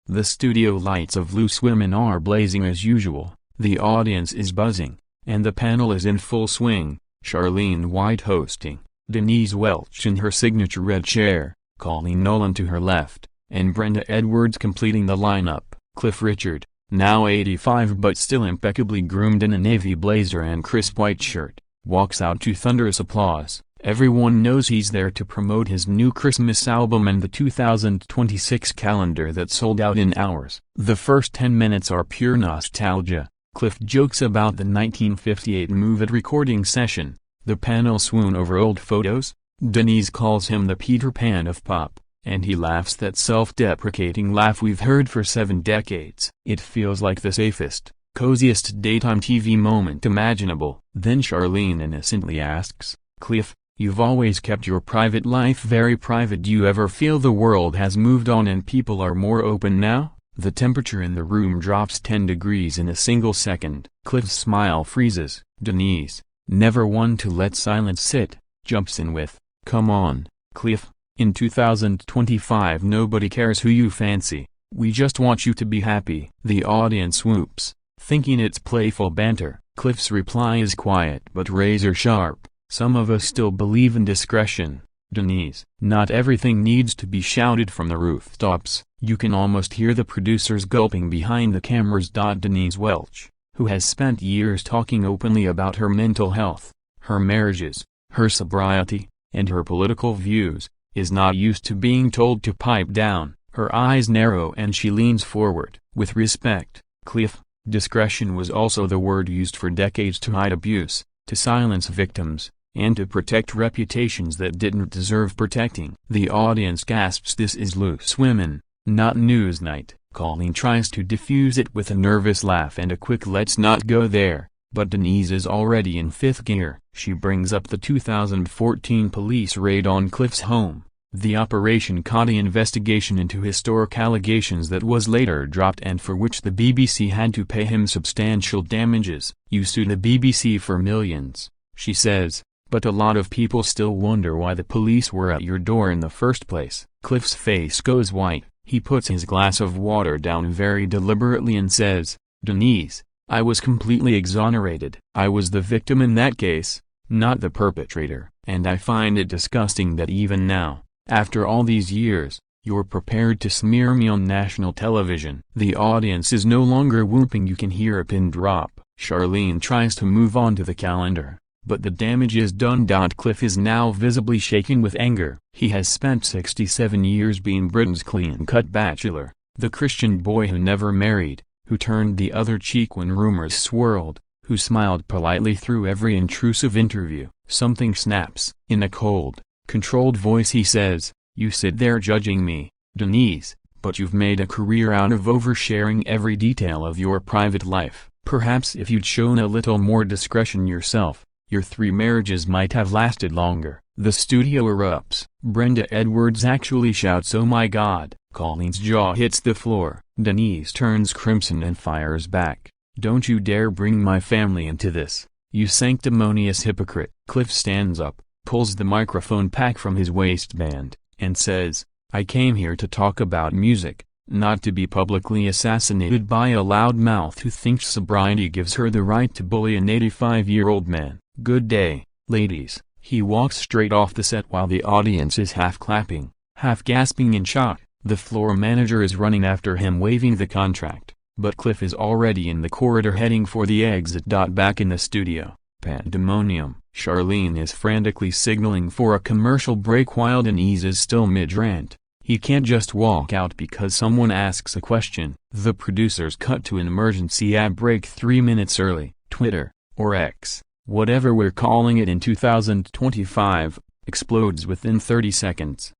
The studio lights of Loose Women are blazing as usual, the audience is buzzing, and the panel is in full swing. Charlene White hosting, Denise Welch in her signature red chair, Colleen Nolan to her left, and Brenda Edwards completing the lineup. Cliff Richard, now 85 but still impeccably groomed in a navy blazer and crisp white shirt, walks out to thunderous applause. Everyone knows he's there to promote his new Christmas album and the 2026 calendar that sold out in hours. The first 10 minutes are pure nostalgia. Cliff jokes about the 1958 Move It recording session. The panel swoon over old photos. Denise calls him the Peter Pan of pop, and he laughs that self-deprecating laugh we've heard for 7 decades. It feels like the safest, coziest daytime TV moment imaginable. Then Charlene innocently asks, "Cliff, you've always kept your private life very private. Do you ever feel the world has moved on and people are more open now?" The temperature in the room drops 10 degrees in a single second. Cliff's smile freezes. Denise, never one to let silence sit, jumps in with, "Come on, Cliff, in 2025 nobody cares who you fancy, we just want you to be happy." The audience swoops, thinking it's playful banter. Cliff's reply is quiet but razor sharp, "Some of us still believe in discretion, Denise. Not everything needs to be shouted from the rooftops." You can almost hear the producers gulping behind the cameras. Denise Welch, who has spent years talking openly about her mental health, her marriages, her sobriety, and her political views, is not used to being told to pipe down. Her eyes narrow and she leans forward. "With respect, Cliff, discretion was also the word used for decades to hide abuse, to silence victims, and to protect reputations that didn't deserve protecting." The audience gasps. This is Loose Women, not Newsnight. Colleen tries to diffuse it with a nervous laugh and a quick "let's not go there," but Denise is already in 5th gear. She brings up the 2014 police raid on Cliff's home, the Operation Cotty investigation into historic allegations that was later dropped and for which the BBC had to pay him substantial damages. "You sued the BBC for millions," she says, "but a lot of people still wonder why the police were at your door in the first place." Cliff's face goes white. He puts his glass of water down very deliberately and says, "Denise, I was completely exonerated. I was the victim in that case, not the perpetrator. And I find it disgusting that even now, after all these years, you're prepared to smear me on national television." The audience is no longer whooping. You can hear a pin drop. Charlene tries to move on to the calendar, but the damage is done. Cliff is now visibly shaken with anger. He has spent 67 years being Britain's clean-cut bachelor, the Christian boy who never married, who turned the other cheek when rumors swirled, who smiled politely through every intrusive interview. Something snaps. In a cold, controlled voice he says, "You sit there judging me, Denise, but you've made a career out of oversharing every detail of your private life. Perhaps if you'd shown a little more discretion yourself, your 3 marriages might have lasted longer." The studio erupts. Brenda Edwards actually shouts, "Oh my God!" Colleen's jaw hits the floor. Denise turns crimson and fires back, "Don't you dare bring my family into this, you sanctimonious hypocrite." Cliff stands up, pulls the microphone pack from his waistband, and says, "I came here to talk about music, not to be publicly assassinated by a loudmouth who thinks sobriety gives her the right to bully an 85-year-old man. Good day, ladies." He walks straight off the set while the audience is half clapping, half gasping in shock. The floor manager is running after him waving the contract, but Cliff is already in the corridor heading for the exit. Back in the studio, pandemonium. Charlene is frantically signaling for a commercial break while Denise is still mid-rant. He can't just walk out because someone asks a question. The producers cut to an emergency ad break 3 minutes early. Twitter, or X, whatever we're calling it in 2025, explodes within 30 seconds.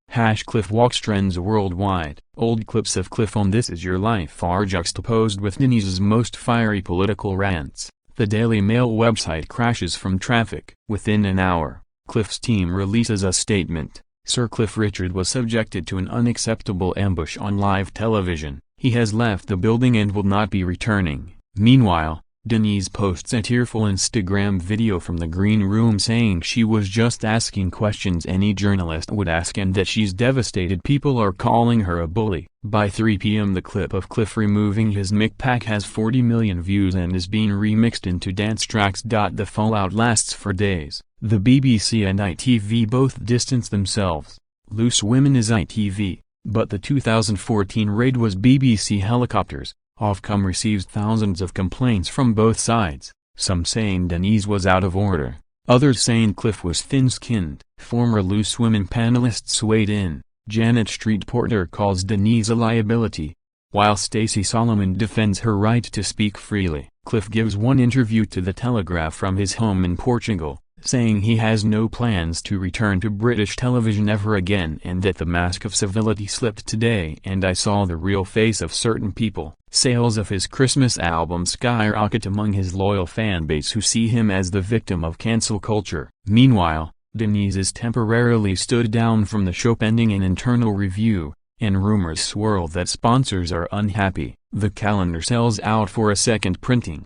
#Cliff Walks trends worldwide. Old clips of Cliff on This Is Your Life are juxtaposed with Denise's most fiery political rants. The Daily Mail website crashes from traffic. Within an hour, Cliff's team releases a statement. Sir Cliff Richard was subjected to an unacceptable ambush on live television. He has left the building and will not be returning. Meanwhile, Denise posts a tearful Instagram video from the green room saying she was just asking questions any journalist would ask and that she's devastated people are calling her a bully. By 3 p.m. the clip of Cliff removing his mic pack has 40 million views and is being remixed into dance tracks. The fallout lasts for days. The BBC and ITV both distance themselves. Loose Women is ITV, but the 2014 raid was BBC helicopters. Ofcom receives thousands of complaints from both sides, some saying Denise was out of order, others saying Cliff was thin-skinned. Former Loose Women panelists weighed in. Janet Street Porter calls Denise a liability, while Stacey Solomon defends her right to speak freely. Cliff gives one interview to The Telegraph from his home in Portugal, saying he has no plans to return to British television ever again and that the mask of civility slipped today and I saw the real face of certain people. Sales of his Christmas album skyrocket among his loyal fanbase who see him as the victim of cancel culture. Meanwhile, Denise is temporarily stood down from the show pending an internal review, and rumors swirl that sponsors are unhappy. The calendar sells out for a second printing.